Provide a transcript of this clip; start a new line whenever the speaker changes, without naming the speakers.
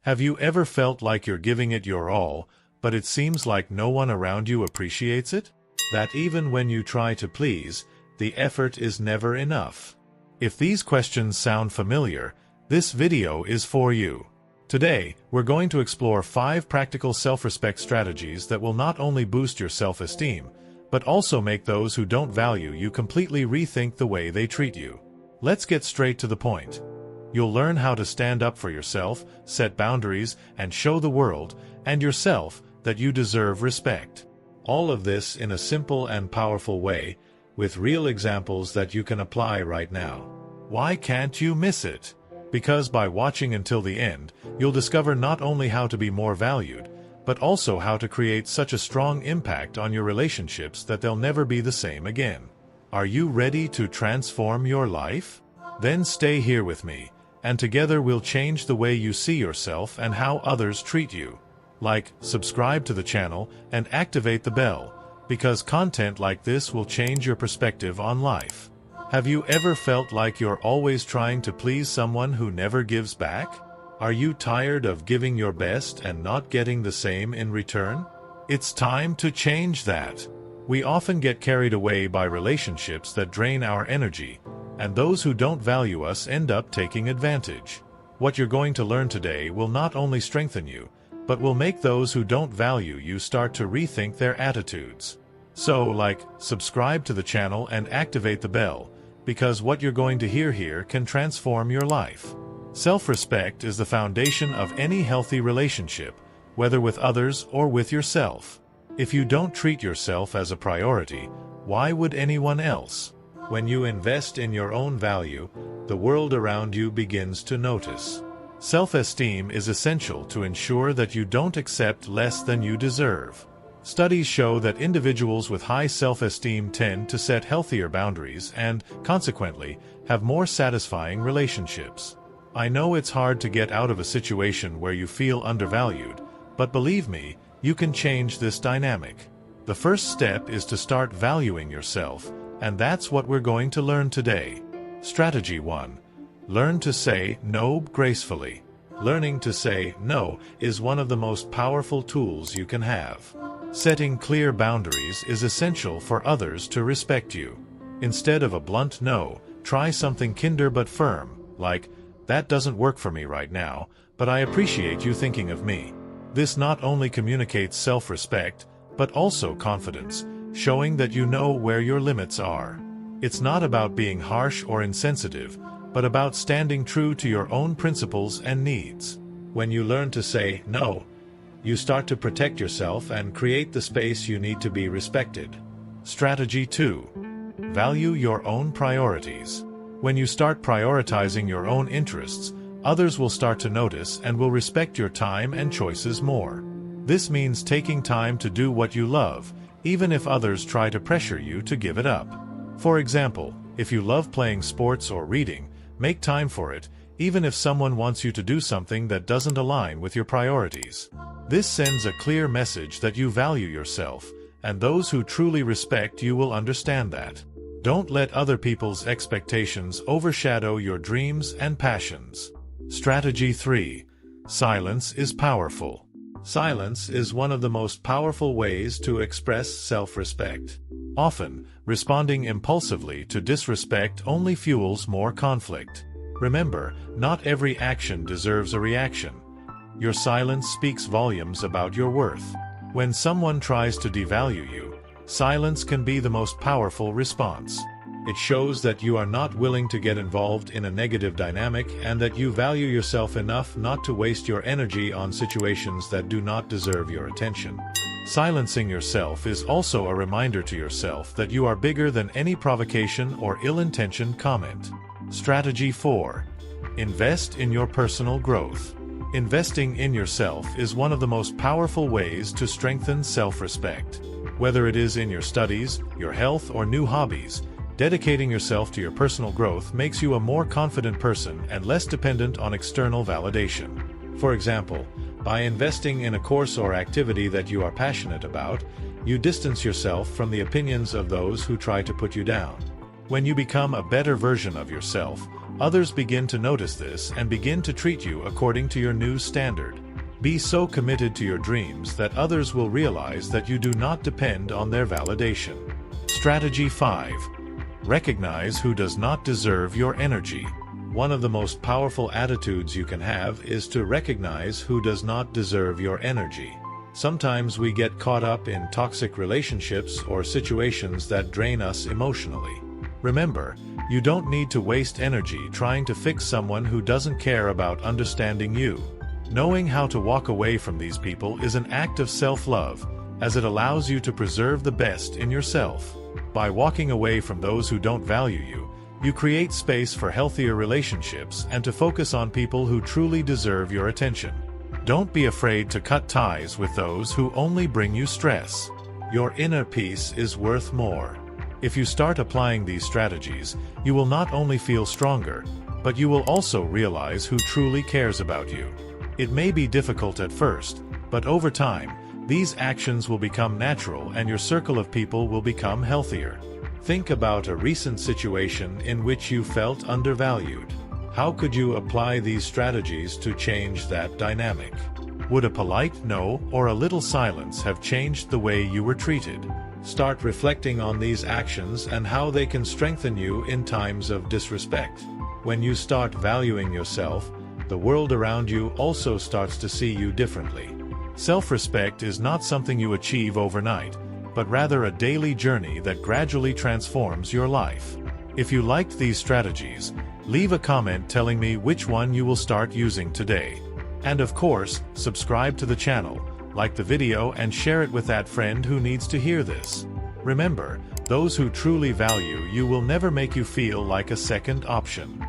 Have you ever felt like you're giving it your all, but it seems like no one around you appreciates it? That even when you try to please, the effort is never enough. If these questions sound familiar, this video is for you. Today, we're going to explore 5 practical self-respect strategies that will not only boost your self-esteem, but also make those who don't value you completely rethink the way they treat you. Let's get straight to the point. You'll learn how to stand up for yourself, set boundaries, and show the world, and yourself, that you deserve respect. All of this in a simple and powerful way, with real examples that you can apply right now. Why can't you miss it? Because by watching until the end, you'll discover not only how to be more valued, but also how to create such a strong impact on your relationships that they'll never be the same again. Are you ready to transform your life? Then stay here with me, and together we'll change the way you see yourself and how others treat you. Like, subscribe to the channel, and activate the bell, because content like this will change your perspective on life. Have you ever felt like you're always trying to please someone who never gives back? Are you tired of giving your best and not getting the same in return? It's time to change that. We often get carried away by relationships that drain our energy, and those who don't value us end up taking advantage. What you're going to learn today will not only strengthen you, but will make those who don't value you start to rethink their attitudes. So, subscribe to the channel and activate the bell, because what you're going to hear here can transform your life. Self-respect is the foundation of any healthy relationship, whether with others or with yourself. If you don't treat yourself as a priority, why would anyone else? When you invest in your own value, the world around you begins to notice. Self-esteem is essential to ensure that you don't accept less than you deserve. Studies show that individuals with high self-esteem tend to set healthier boundaries and, consequently, have more satisfying relationships. I know it's hard to get out of a situation where you feel undervalued, but believe me, you can change this dynamic. The first step is to start valuing yourself, and that's what we're going to learn today. Strategy 1. Learn to say no gracefully. Learning to say no is one of the most powerful tools you can have. Setting clear boundaries is essential for others to respect you. Instead of a blunt no, try something kinder but firm, like, "That doesn't work for me right now, but I appreciate you thinking of me." This not only communicates self-respect, but also confidence, showing that you know where your limits are. It's not about being harsh or insensitive, but about standing true to your own principles and needs. When you learn to say no, you start to protect yourself and create the space you need to be respected. Strategy 2. Value your own priorities. When you start prioritizing your own interests, others will start to notice and will respect your time and choices more. This means taking time to do what you love, even if others try to pressure you to give it up. For example, if you love playing sports or reading, make time for it, even if someone wants you to do something that doesn't align with your priorities. This sends a clear message that you value yourself, and those who truly respect you will understand that. Don't let other people's expectations overshadow your dreams and passions. Strategy 3. Silence is powerful. Silence is one of the most powerful ways to express self-respect. Often, responding impulsively to disrespect only fuels more conflict. Remember, not every action deserves a reaction. Your silence speaks volumes about your worth. When someone tries to devalue you, silence can be the most powerful response. It shows that you are not willing to get involved in a negative dynamic and that you value yourself enough not to waste your energy on situations that do not deserve your attention. Silencing yourself is also a reminder to yourself that you are bigger than any provocation or ill-intentioned comment. Strategy 4. Invest in your personal growth. Investing in yourself is one of the most powerful ways to strengthen self-respect. Whether it is in your studies, your health, or new hobbies, dedicating yourself to your personal growth makes you a more confident person and less dependent on external validation. For example, by investing in a course or activity that you are passionate about, you distance yourself from the opinions of those who try to put you down. When you become a better version of yourself, Others begin to notice this and begin to treat you according to your new standard. Be so committed to your dreams that others will realize that you do not depend on their validation. Strategy 5. Recognize who does not deserve your energy. One of the most powerful attitudes you can have is to recognize who does not deserve your energy. Sometimes we get caught up in toxic relationships or situations that drain us emotionally. Remember, you don't need to waste energy trying to fix someone who doesn't care about understanding you. Knowing how to walk away from these people is an act of self-love, as it allows you to preserve the best in yourself. By walking away from those who don't value you, you create space for healthier relationships and to focus on people who truly deserve your attention. Don't be afraid to cut ties with those who only bring you stress. Your inner peace is worth more. If you start applying these strategies, you will not only feel stronger, but you will also realize who truly cares about you. It may be difficult at first, but over time, these actions will become natural and your circle of people will become healthier. Think about a recent situation in which you felt undervalued. How could you apply these strategies to change that dynamic? Would a polite no or a little silence have changed the way you were treated? Start reflecting on these actions and how they can strengthen you in times of disrespect. When you start valuing yourself, the world around you also starts to see you differently. Self-respect is not something you achieve overnight, but rather a daily journey that gradually transforms your life. If you liked these strategies, leave a comment telling me which one you will start using today. And of course, subscribe to the channel, like the video and share it with that friend who needs to hear this. Remember, those who truly value you will never make you feel like a second option.